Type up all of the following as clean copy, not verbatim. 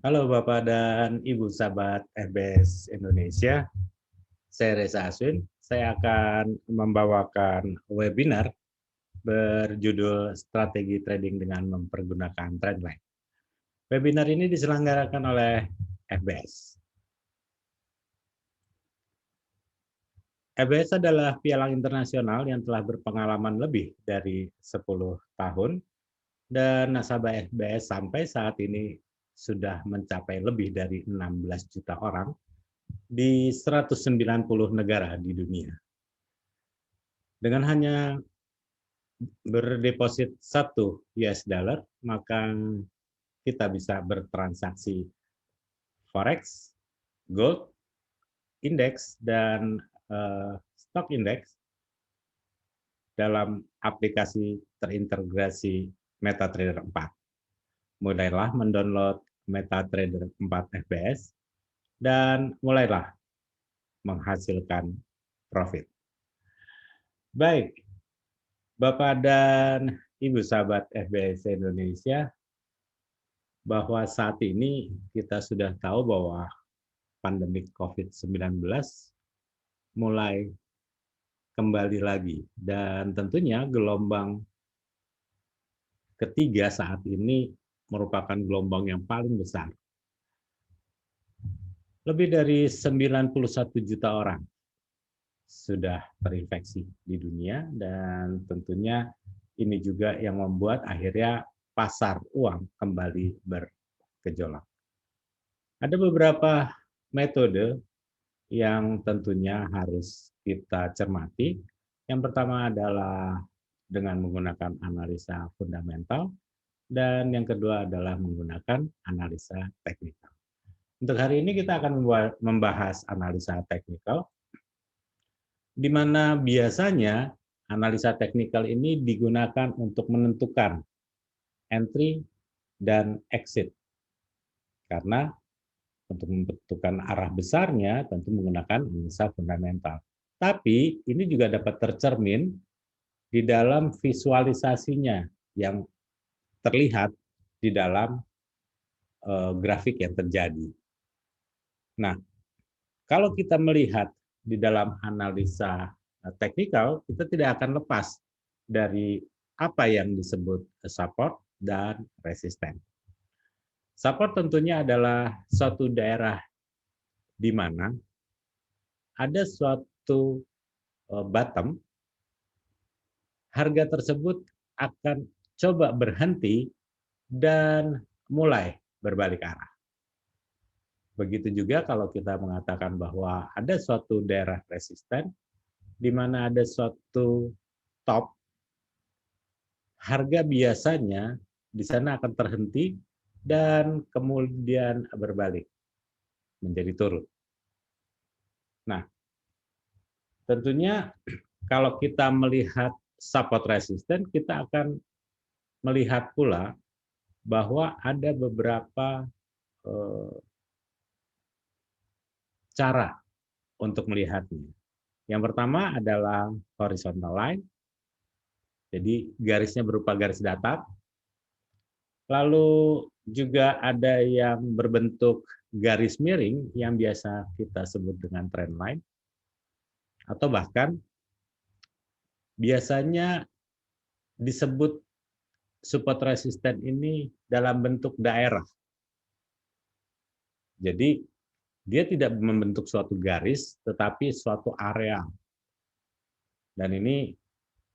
Halo Bapak dan Ibu sahabat FBS Indonesia, saya Reza Aswin. Saya akan membawakan webinar berjudul Strategi Trading dengan Mempergunakan Trendline. Webinar ini diselenggarakan oleh FBS. FBS adalah pialang internasional yang telah berpengalaman lebih dari 10 tahun dan nasabah FBS sampai saat ini sudah mencapai lebih dari 16 juta orang di 190 negara di dunia. Dengan hanya berdeposit 1 US dollar, maka kita bisa bertransaksi forex, gold, indeks, dan stock index dalam aplikasi terintegrasi MetaTrader 4. Mulailah mendownload MetaTrader 4 FBS dan mulailah menghasilkan profit. Baik, Bapak dan Ibu sahabat FBS Indonesia, bahwa saat ini kita sudah tahu bahwa pandemi COVID-19 mulai kembali lagi, dan tentunya gelombang ketiga saat ini merupakan gelombang yang paling besar. Lebih dari 91 juta orang sudah terinfeksi di dunia, dan tentunya ini juga yang membuat akhirnya pasar uang kembali bergejolak. Ada beberapa metode yang tentunya harus kita cermati. Yang pertama adalah dengan menggunakan analisa fundamental, dan yang kedua adalah menggunakan analisa teknikal. Untuk hari ini kita akan membahas analisa teknikal, di mana biasanya analisa teknikal ini digunakan untuk menentukan entry dan exit. Karena untuk menentukan arah besarnya tentu menggunakan analisa fundamental. Tapi ini juga dapat tercermin di dalam visualisasinya yang terlihat di dalam grafik yang terjadi. Nah, kalau kita melihat di dalam analisa teknikal, kita tidak akan lepas dari apa yang disebut support dan resisten. Support tentunya adalah suatu daerah di mana ada suatu bottom, harga tersebut akan coba berhenti dan mulai berbalik arah. Begitu juga kalau kita mengatakan bahwa ada suatu daerah resisten, di mana ada suatu top, harga biasanya di sana akan terhenti dan kemudian berbalik menjadi turun. Nah, tentunya kalau kita melihat support resisten, kita akan melihat pula bahwa ada beberapa cara untuk melihatnya. Yang pertama adalah horizontal line, jadi garisnya berupa garis datar. Lalu juga ada yang berbentuk garis miring yang biasa kita sebut dengan trend line, atau bahkan biasanya disebut support resisten ini dalam bentuk daerah. Jadi dia tidak membentuk suatu garis, tetapi suatu area. Dan ini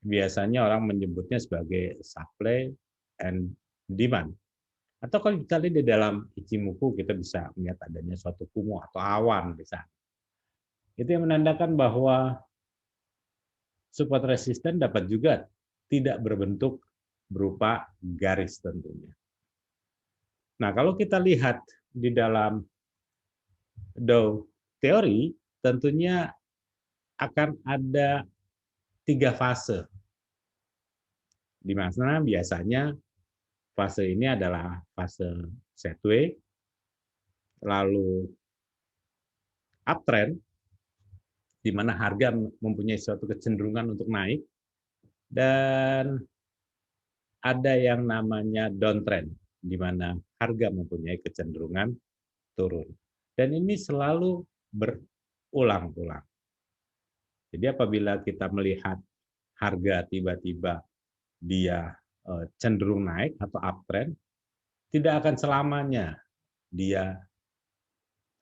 biasanya orang menyebutnya sebagai supply and demand. Atau kalau kita lihat di dalam Ichimoku, kita bisa melihat adanya suatu kumuh atau awan di sana. Itu yang menandakan bahwa support resisten dapat juga tidak berbentuk berupa garis tentunya. Nah, kalau kita lihat di dalam Dow teori, tentunya akan ada 3 fase, di mana biasanya fase ini adalah fase sideways, lalu uptrend, di mana harga mempunyai suatu kecenderungan untuk naik, dan ada yang namanya downtrend, di mana harga mempunyai kecenderungan turun. Dan ini selalu berulang-ulang. Jadi apabila kita melihat harga tiba-tiba dia cenderung naik atau uptrend, tidak akan selamanya dia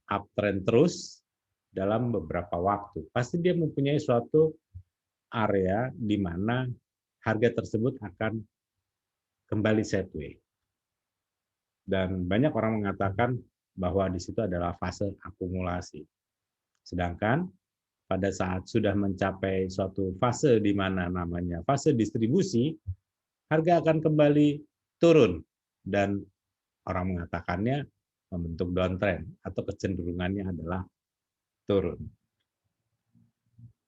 uptrend terus dalam beberapa waktu. Pasti dia mempunyai suatu area di mana harga tersebut akan kembali sideways. Dan banyak orang mengatakan bahwa di situ adalah fase akumulasi. Sedangkan pada saat sudah mencapai suatu fase di mana namanya fase distribusi, harga akan kembali turun dan orang mengatakannya membentuk downtrend atau kecenderungannya adalah turun.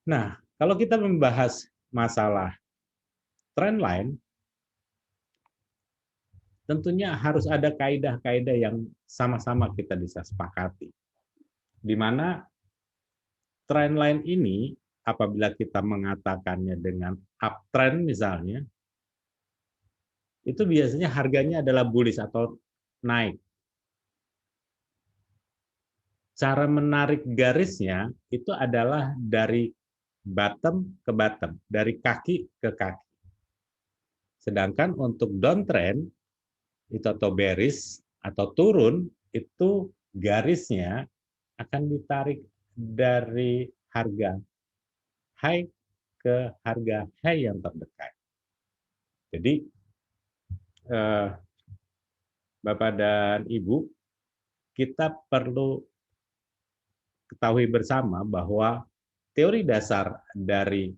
Nah, kalau kita membahas masalah trend line, tentunya harus ada kaidah-kaidah yang sama-sama kita bisa sepakati. Di mana trend line ini apabila kita mengatakannya dengan uptrend misalnya, itu biasanya harganya adalah bullish atau naik. Cara menarik garisnya itu adalah dari bottom ke bottom, dari kaki ke kaki. Sedangkan untuk downtrend itu atau bearish atau turun itu garisnya akan ditarik dari harga high ke harga high yang terdekat. Jadi Bapak dan Ibu, kita perlu ketahui bersama bahwa teori dasar dari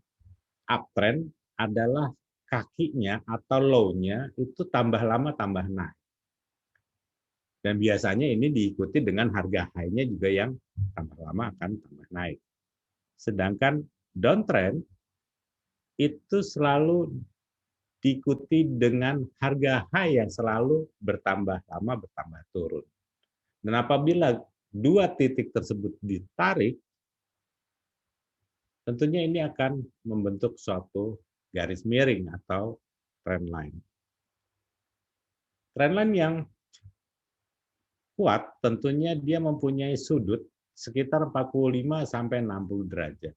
uptrend adalah kakinya atau low-nya itu tambah lama tambah naik. Dan biasanya ini diikuti dengan harga high-nya juga yang tambah lama akan tambah naik. Sedangkan downtrend itu selalu diikuti dengan harga high yang selalu bertambah lama bertambah turun. Dan apabila dua titik tersebut ditarik, tentunya ini akan membentuk suatu garis miring atau trend line. Trend line yang kuat tentunya dia mempunyai sudut sekitar 45 sampai 60 derajat.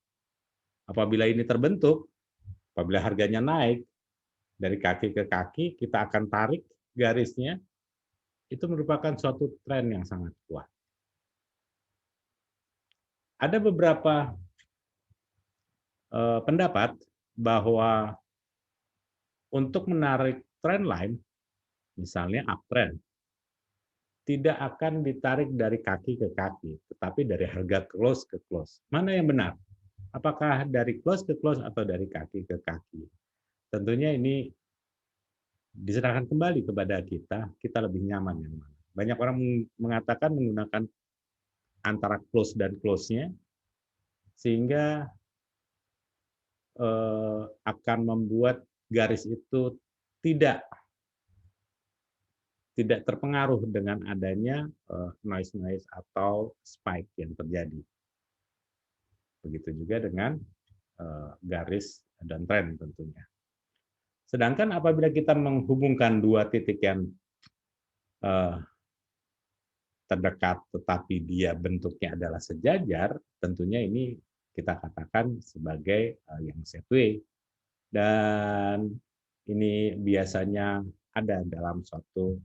Apabila ini terbentuk, apabila harganya naik dari kaki ke kaki, kita akan tarik garisnya, itu merupakan suatu tren yang sangat kuat. Ada beberapa pendapat bahwa untuk menarik trend line, misalnya uptrend, tidak akan ditarik dari kaki ke kaki, tetapi dari harga close ke close. Mana yang benar? Apakah dari close ke close atau dari kaki ke kaki? Tentunya ini diserahkan kembali kepada kita lebih nyaman yang mana. Banyak orang mengatakan menggunakan antara close dan close-nya, sehingga akan membuat garis itu tidak terpengaruh dengan adanya noise atau spike yang terjadi. Begitu juga dengan garis downtrend tentunya. Sedangkan apabila kita menghubungkan dua titik yang terdekat tetapi dia bentuknya adalah sejajar, tentunya ini kita katakan sebagai yang sideways. Dan ini biasanya ada dalam suatu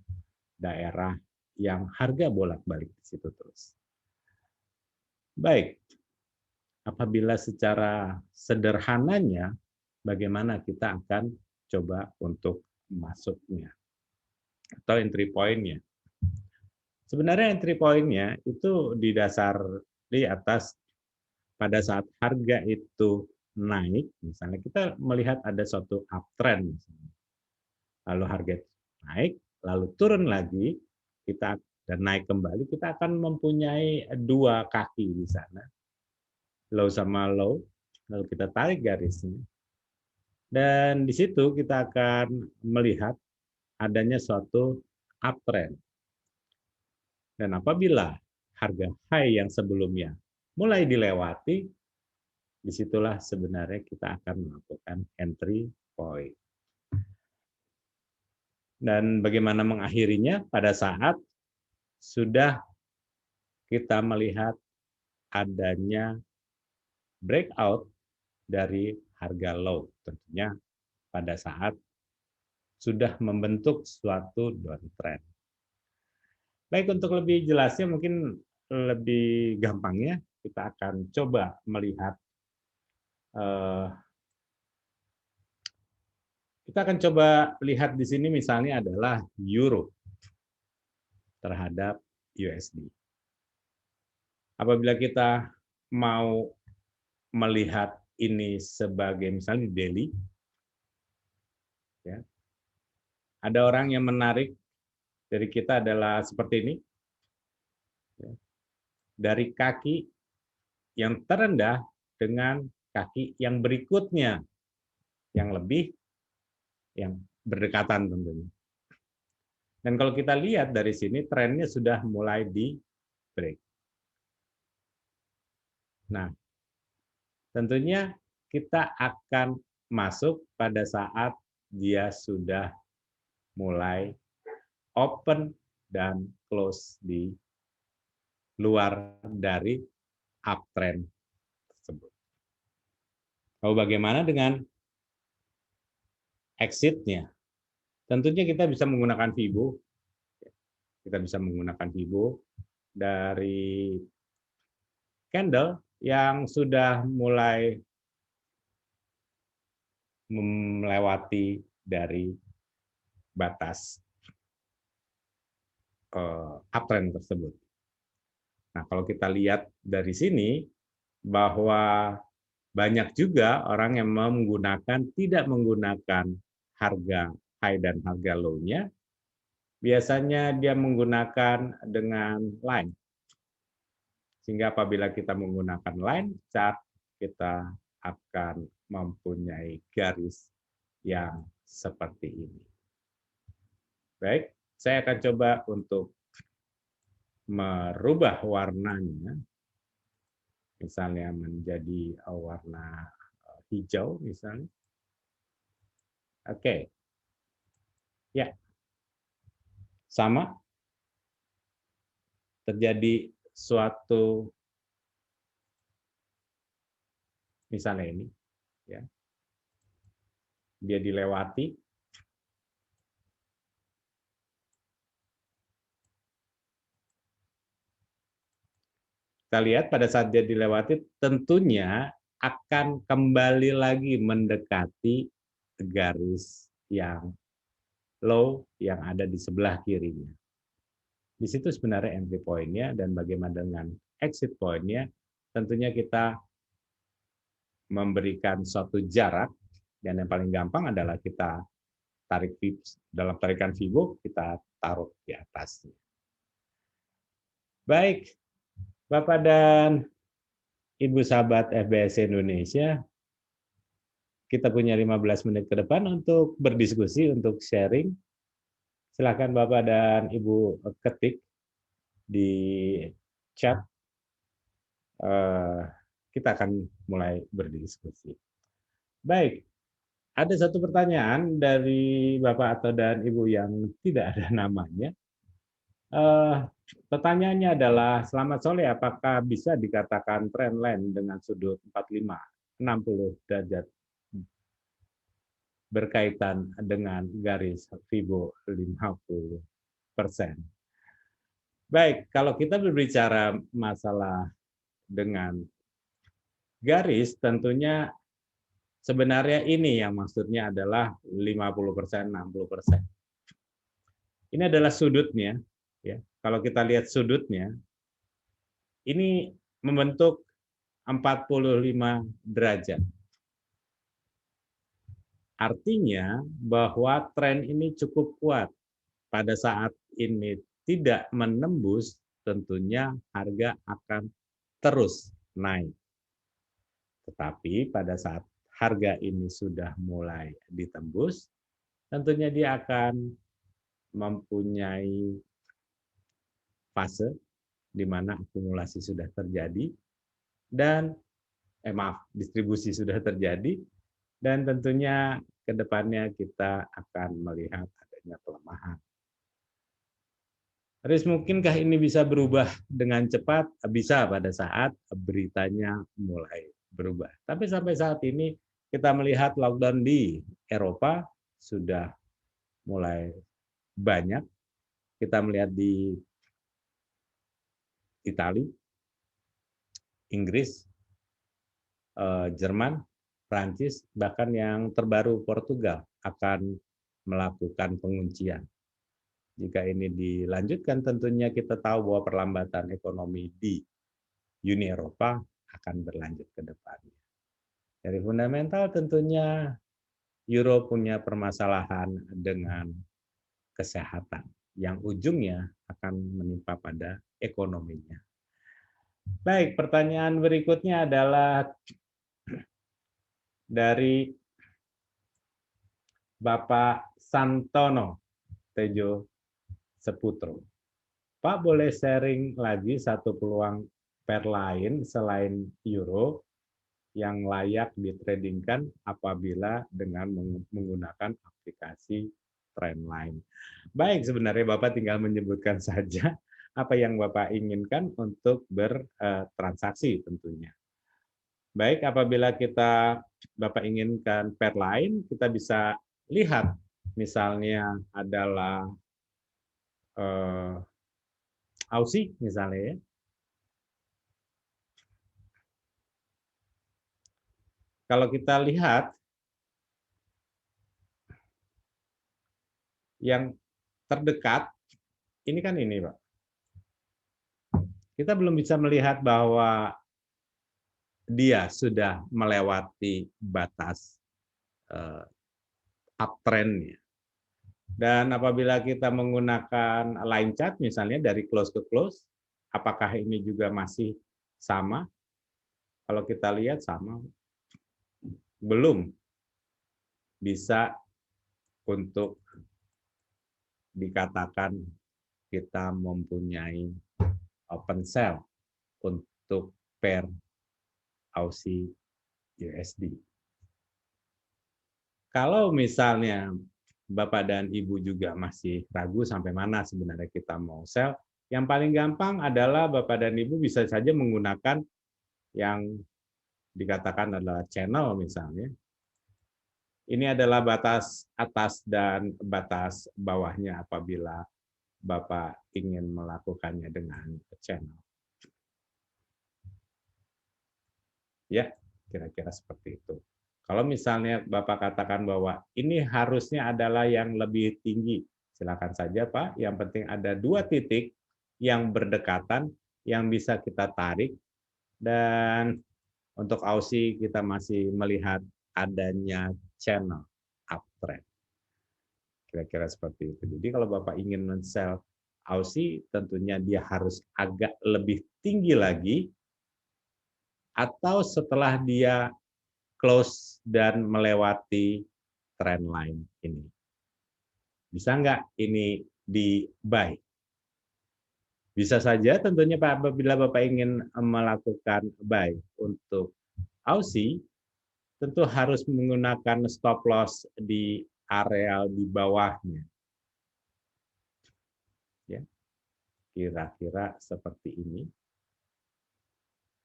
daerah yang harga bolak-balik di situ terus. Baik, apabila secara sederhananya, bagaimana kita akan coba untuk masuknya atau entry point-nya. Sebenarnya entry point-nya itu di atas pada saat harga itu naik, misalnya kita melihat ada suatu uptrend, lalu harga naik, lalu turun lagi, kita dan naik kembali, kita akan mempunyai dua kaki di sana, low sama low, lalu kita tarik garisnya, dan di situ kita akan melihat adanya suatu uptrend. Dan apabila harga high yang sebelumnya mulai dilewati, disitulah sebenarnya kita akan melakukan entry point. Dan bagaimana mengakhirinya pada saat sudah kita melihat adanya breakout dari harga low, tentunya pada saat sudah membentuk suatu downtrend. Baik, untuk lebih jelasnya mungkin lebih gampangnya kita akan coba melihat kita akan coba lihat di sini misalnya adalah euro terhadap USD. Apabila kita mau melihat ini sebagai misalnya daily, ya, ada orang yang menarik dari kita adalah seperti ini, ya, dari kaki yang terendah dengan kaki yang berikutnya yang lebih yang berdekatan tentunya. Dan kalau kita lihat dari sini trennya sudah mulai di break. Nah, tentunya kita akan masuk pada saat dia sudah mulai open dan close di luar dari uptrend tersebut. Lalu bagaimana dengan exit-nya? Tentunya kita bisa menggunakan Fibo. Kita bisa menggunakan Fibo dari candle yang sudah mulai melewati dari batas uptrend tersebut. Nah, kalau kita lihat dari sini bahwa banyak juga orang yang tidak menggunakan harga high dan harga low-nya, biasanya dia menggunakan dengan line. Sehingga apabila kita menggunakan line chart, kita akan mempunyai garis yang seperti ini. Baik, saya akan coba untuk merubah warnanya, misalnya menjadi warna hijau misalnya. Oke, ya, sama, terjadi suatu, misalnya ini, ya, dia dilewati, kita lihat pada saat dia dilewati tentunya akan kembali lagi mendekati garis yang low yang ada di sebelah kirinya. Di situ sebenarnya entry point-nya, dan bagaimana dengan exit point-nya, tentunya kita memberikan suatu jarak, dan yang paling gampang adalah kita tarik dalam tarikan Fibo, kita taruh di atasnya. Baik, Bapak dan Ibu sahabat FBS Indonesia, kita punya 15 menit ke depan untuk berdiskusi, untuk sharing. Silakan Bapak dan Ibu ketik di chat. Kita akan mulai berdiskusi. Baik, ada satu pertanyaan dari Bapak atau dan Ibu yang tidak ada namanya. Pertanyaannya adalah, selamat sore, apakah bisa dikatakan trendline dengan sudut 45-60 derajat berkaitan dengan garis Fibo 50%? Baik, kalau kita berbicara masalah dengan garis, tentunya sebenarnya ini yang maksudnya adalah 50%, 60%. Ini adalah sudutnya, ya. Kalau kita lihat sudutnya, ini membentuk 45 derajat. Artinya bahwa tren ini cukup kuat. Pada saat ini tidak menembus, tentunya harga akan terus naik. Tetapi pada saat harga ini sudah mulai ditembus, tentunya dia akan mempunyai fase di mana akumulasi sudah terjadi dan distribusi sudah terjadi, dan tentunya ke depannya kita akan melihat adanya terjadinya pelemahan. Riz, mungkinkah ini bisa berubah dengan cepat? Bisa pada saat beritanya mulai berubah. Tapi sampai saat ini kita melihat lockdown di Eropa sudah mulai banyak. Kita melihat di Italia, Inggris, Jerman, Prancis, bahkan yang terbaru Portugal akan melakukan penguncian. Jika ini dilanjutkan, tentunya kita tahu bahwa perlambatan ekonomi di Uni Eropa akan berlanjut ke depannya. Dari fundamental tentunya Euro punya permasalahan dengan kesehatan yang ujungnya akan menimpa pada ekonominya. Baik, pertanyaan berikutnya adalah dari Bapak Santono Tejo Seputro. Pak, boleh sharing lagi satu peluang pair lain selain euro yang layak ditradingkan apabila dengan menggunakan aplikasi Trendline. Baik, sebenarnya Bapak tinggal menyebutkan saja apa yang Bapak inginkan untuk bertransaksi tentunya. Baik, apabila Bapak inginkan pair lain, kita bisa lihat misalnya adalah Aussie misalnya ya. Kalau kita lihat yang terdekat ini kan ini, Pak. Kita belum bisa melihat bahwa dia sudah melewati batas uptrend-nya. Dan apabila kita menggunakan line chart misalnya dari close ke close, apakah ini juga masih sama? Kalau kita lihat sama, belum bisa untuk dikatakan kita mempunyai open sell untuk pair Aussie USD. Kalau misalnya Bapak dan Ibu juga masih ragu sampai mana sebenarnya kita mau sell, yang paling gampang adalah Bapak dan Ibu bisa saja menggunakan yang dikatakan adalah channel misalnya. Ini adalah batas atas dan batas bawahnya apabila Bapak ingin melakukannya dengan channel. Ya, kira-kira seperti itu. Kalau misalnya Bapak katakan bahwa ini harusnya adalah yang lebih tinggi, silakan saja Pak. Yang penting ada 2 titik yang berdekatan yang bisa kita tarik, dan untuk Aussie kita masih melihat adanya channel uptrend. Kira-kira seperti itu. Jadi kalau Bapak ingin men-sell Aussie, tentunya dia harus agak lebih tinggi lagi, atau setelah dia close dan melewati trend line ini. Bisa nggak ini di buy? Bisa saja tentunya Pak, apabila Bapak ingin melakukan buy untuk Aussie, tentu harus menggunakan stop loss di area di bawahnya. Ya, kira-kira seperti ini.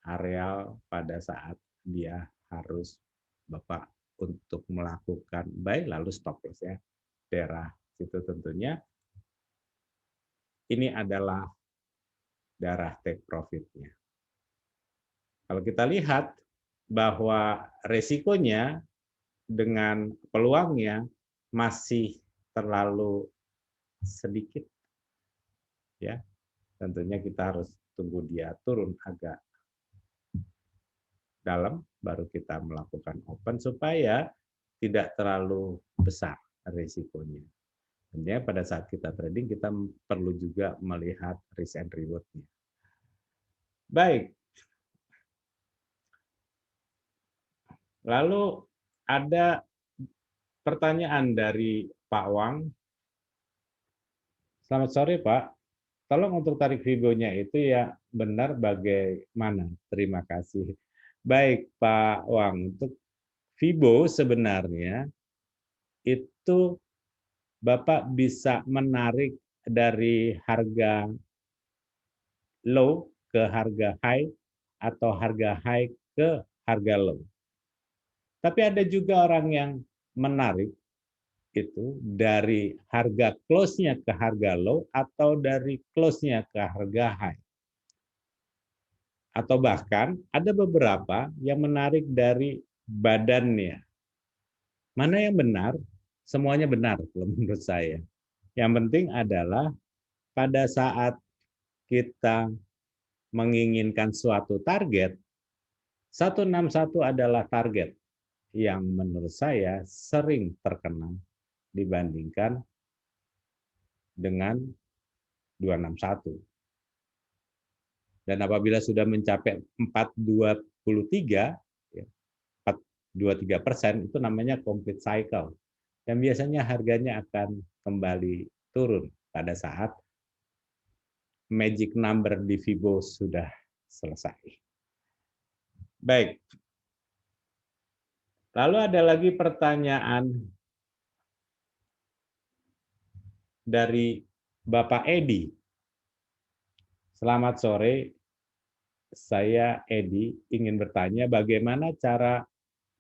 Area pada saat dia harus Bapak untuk melakukan buy lalu stop loss ya. Daerah situ tentunya ini adalah daerah take profit-nya. Kalau kita lihat bahwa resikonya dengan peluangnya masih terlalu sedikit, ya tentunya kita harus tunggu dia turun agak dalam baru kita melakukan open supaya tidak terlalu besar risikonya. Tentunya pada saat kita trading kita perlu juga melihat risk and reward-nya. Baik. Lalu ada pertanyaan dari Pak Wang. Selamat sore Pak. Tolong untuk tarik Fibo-nya itu ya benar bagaimana? Terima kasih. Baik Pak Wang, untuk Fibo sebenarnya itu Bapak bisa menarik dari harga low ke harga high atau harga high ke harga low. Tapi ada juga orang yang menarik itu dari harga close-nya ke harga low atau dari close-nya ke harga high. Atau bahkan ada beberapa yang menarik dari badannya. Mana yang benar? Semuanya benar kalau menurut saya. Yang penting adalah pada saat kita menginginkan suatu target, 161 adalah target yang menurut saya sering terkena dibandingkan dengan 261. Dan apabila sudah mencapai 423, 423%, itu namanya complete cycle. Dan biasanya harganya akan kembali turun pada saat magic number di Fibo sudah selesai. Baik. Lalu ada lagi pertanyaan dari Bapak Edi. Selamat sore, saya Edi ingin bertanya bagaimana cara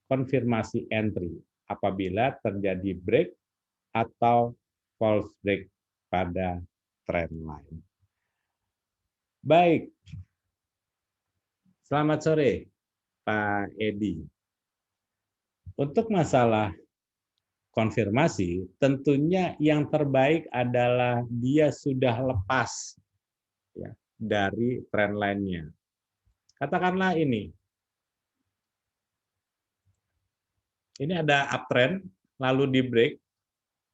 konfirmasi entry apabila terjadi break atau false break pada trend line. Baik, selamat sore Pak Edi. Untuk masalah konfirmasi, tentunya yang terbaik adalah dia sudah lepas ya, dari trend line-nya. Katakanlah ini ada uptrend, lalu di break,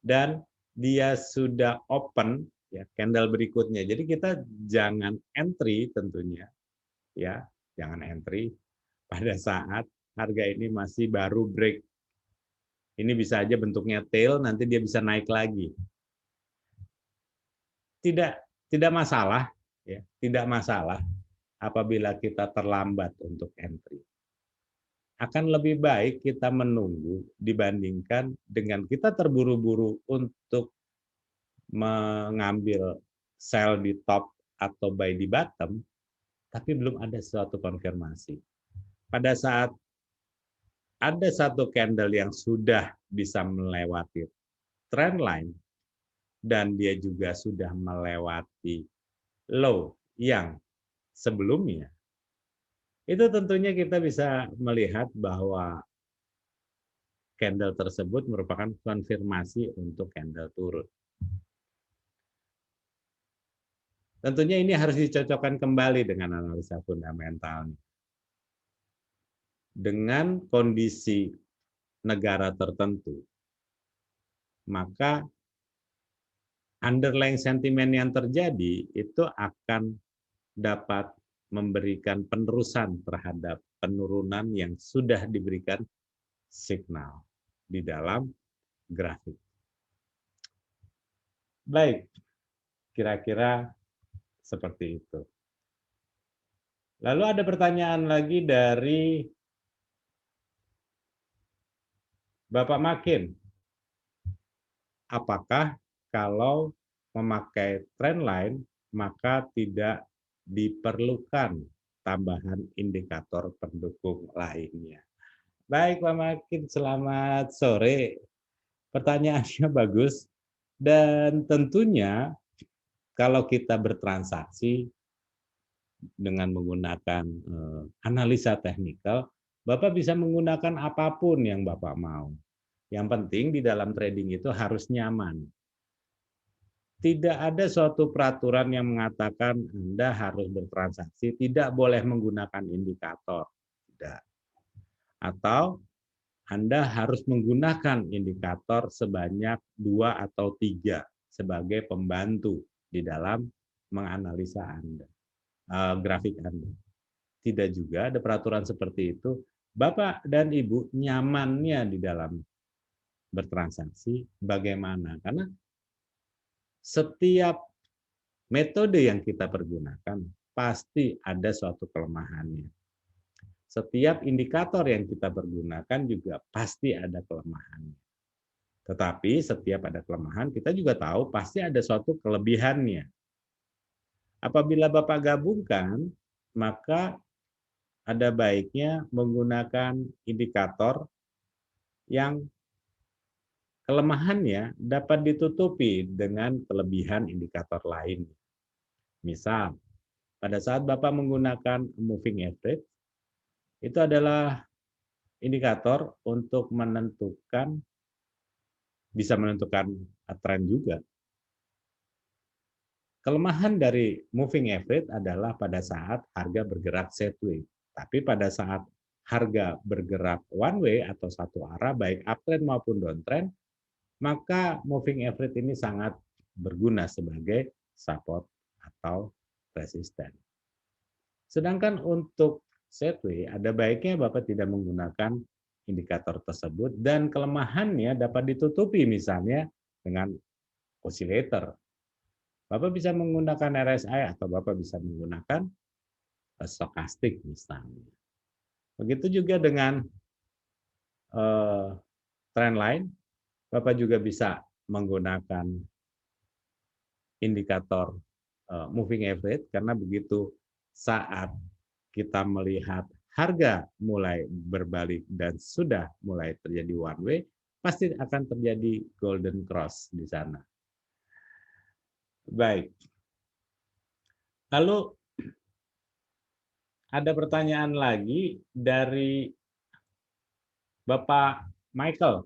dan dia sudah open ya candle berikutnya. Jadi kita jangan entry tentunya, ya jangan entry pada saat harga ini masih baru break. Ini bisa aja bentuknya tail, nanti dia bisa naik lagi. Tidak masalah, ya tidak masalah apabila kita terlambat untuk entry. Akan lebih baik kita menunggu dibandingkan dengan kita terburu-buru untuk mengambil sell di top atau buy di bottom, tapi belum ada suatu konfirmasi. Pada saat ada satu candle yang sudah bisa melewati trend line dan dia juga sudah melewati low yang sebelumnya, itu tentunya kita bisa melihat bahwa candle tersebut merupakan konfirmasi untuk candle turun. Tentunya ini harus dicocokkan kembali dengan analisa fundamental. Dengan kondisi negara tertentu, maka underlying sentimen yang terjadi itu akan dapat memberikan penerusan terhadap penurunan yang sudah diberikan signal di dalam grafik. Baik, kira-kira seperti itu. Lalu ada pertanyaan lagi dari Bapak Makin. Apakah kalau memakai trend line maka tidak diperlukan tambahan indikator pendukung lainnya? Baik Pak Makin, selamat sore. Pertanyaannya bagus. Dan tentunya kalau kita bertransaksi dengan menggunakan analisa teknikal, Bapak bisa menggunakan apapun yang Bapak mau. Yang penting di dalam trading itu harus nyaman. Tidak ada suatu peraturan yang mengatakan Anda harus bertransaksi, tidak boleh menggunakan indikator. Tidak. Atau Anda harus menggunakan indikator sebanyak 2 atau 3 sebagai pembantu di dalam menganalisa Anda, grafik Anda. Tidak juga ada peraturan seperti itu. Bapak dan Ibu nyamannya di dalam bertransaksi bagaimana? Karena setiap metode yang kita pergunakan pasti ada suatu kelemahannya. Setiap indikator yang kita pergunakan juga pasti ada kelemahannya. Tetapi setiap ada kelemahan, kita juga tahu pasti ada suatu kelebihannya. Apabila Bapak gabungkan, maka ada baiknya menggunakan indikator yang kelemahannya dapat ditutupi dengan kelebihan indikator lain. Misal, pada saat Bapak menggunakan moving average, itu adalah indikator untuk bisa menentukan tren juga. Kelemahan dari moving average adalah pada saat harga bergerak sideways. Tapi pada saat harga bergerak one way atau satu arah, baik uptrend maupun downtrend, maka moving average ini sangat berguna sebagai support atau resisten. Sedangkan untuk sideways, ada baiknya Bapak tidak menggunakan indikator tersebut dan kelemahannya dapat ditutupi misalnya dengan oscillator. Bapak bisa menggunakan RSI atau Bapak bisa menggunakan stokastik misalnya. Begitu juga dengan trend line, Bapak juga bisa menggunakan indikator moving average karena begitu saat kita melihat harga mulai berbalik dan sudah mulai terjadi one way, pasti akan terjadi golden cross di sana. Baik. Lalu ada pertanyaan lagi dari Bapak Michael.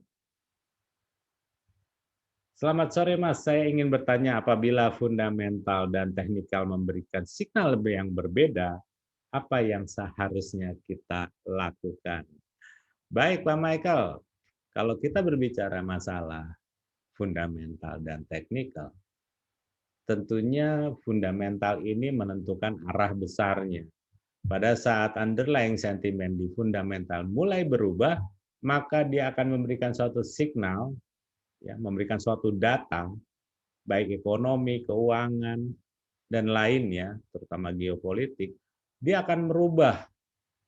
Selamat sore Mas, saya ingin bertanya apabila fundamental dan teknikal memberikan signal yang berbeda, apa yang seharusnya kita lakukan? Baik Pak Michael, kalau kita berbicara masalah fundamental dan teknikal, tentunya fundamental ini menentukan arah besarnya. Pada saat underlying sentiment di fundamental mulai berubah, maka dia akan memberikan suatu signal, ya, memberikan suatu data, baik ekonomi, keuangan, dan lainnya, terutama geopolitik, dia akan merubah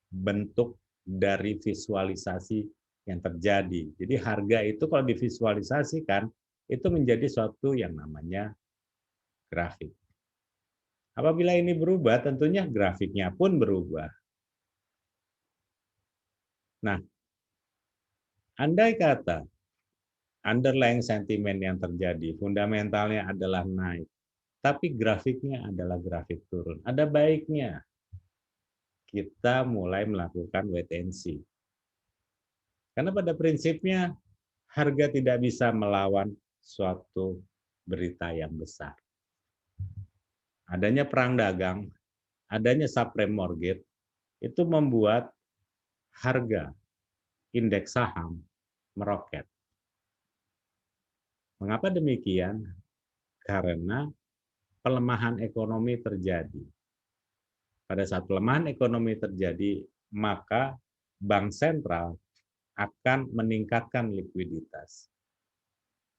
bentuk dari visualisasi yang terjadi. Jadi harga itu kalau divisualisasikan, itu menjadi suatu yang namanya grafik. Apabila ini berubah, tentunya grafiknya pun berubah. Nah, andai kata underlying sentiment yang terjadi, fundamentalnya adalah naik, tapi grafiknya adalah grafik turun. Ada baiknya kita mulai melakukan wait and see. Karena pada prinsipnya harga tidak bisa melawan suatu berita yang besar. Adanya perang dagang, adanya subprime mortgage, itu membuat harga indeks saham meroket. Mengapa demikian? Karena pelemahan ekonomi terjadi. Pada saat pelemahan ekonomi terjadi, maka bank sentral akan meningkatkan likuiditas.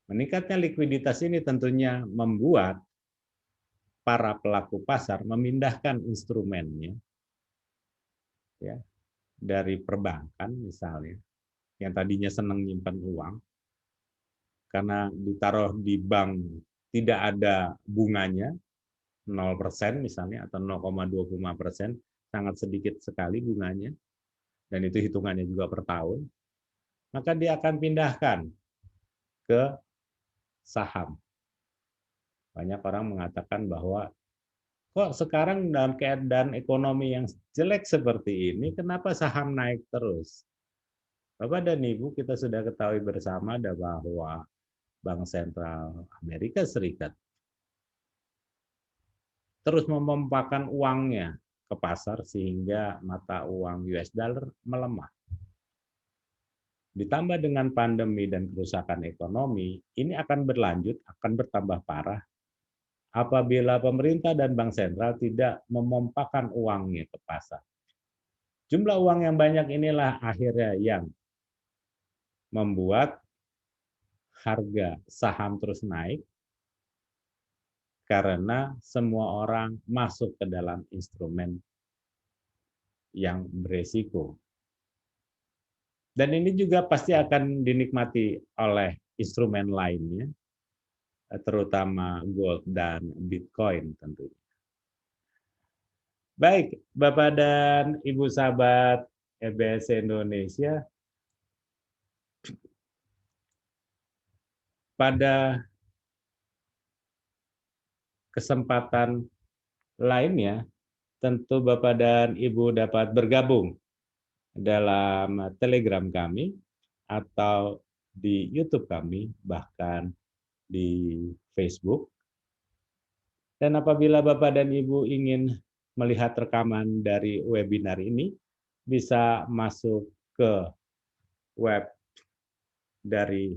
Meningkatnya likuiditas ini tentunya membuat para pelaku pasar memindahkan instrumennya, ya, dari perbankan misalnya, yang tadinya senang nyimpan uang, karena ditaruh di bank tidak ada bunganya, 0% misalnya, atau 0,25%, sangat sedikit sekali bunganya, dan itu hitungannya juga per tahun, maka dia akan pindahkan ke saham. Banyak orang mengatakan bahwa kok sekarang dalam keadaan ekonomi yang jelek seperti ini, kenapa saham naik terus? Bapak dan Ibu, kita sudah ketahui bersama bahwa Bank Sentral Amerika Serikat terus memompakan uangnya ke pasar sehingga mata uang US dollar melemah. Ditambah dengan pandemi dan kerusakan ekonomi, ini akan berlanjut, akan bertambah parah apabila pemerintah dan bank sentral tidak memompakan uangnya ke pasar. Jumlah uang yang banyak inilah akhirnya yang membuat harga saham terus naik karena semua orang masuk ke dalam instrumen yang beresiko. Dan ini juga pasti akan dinikmati oleh instrumen lainnya, terutama gold dan Bitcoin tentunya. Baik, Bapak dan Ibu sahabat EBS Indonesia, pada kesempatan lainnya, tentu Bapak dan Ibu dapat bergabung dalam Telegram kami atau di YouTube kami, bahkan di Facebook. Dan apabila Bapak dan Ibu ingin melihat rekaman dari webinar ini, bisa masuk ke web dari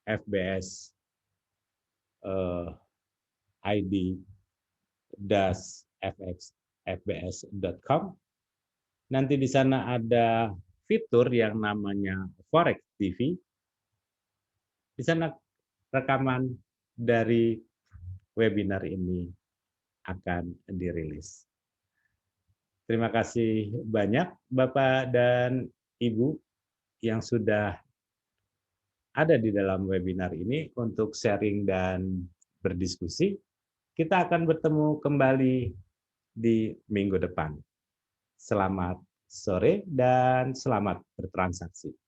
FBS id-fx.fbs.com. Nanti di sana ada fitur yang namanya Forex TV. Di sana rekaman dari webinar ini akan dirilis. Terima kasih banyak Bapak dan Ibu yang sudah ada di dalam webinar ini untuk sharing dan berdiskusi. Kita akan bertemu kembali di minggu depan. Selamat sore dan selamat bertransaksi.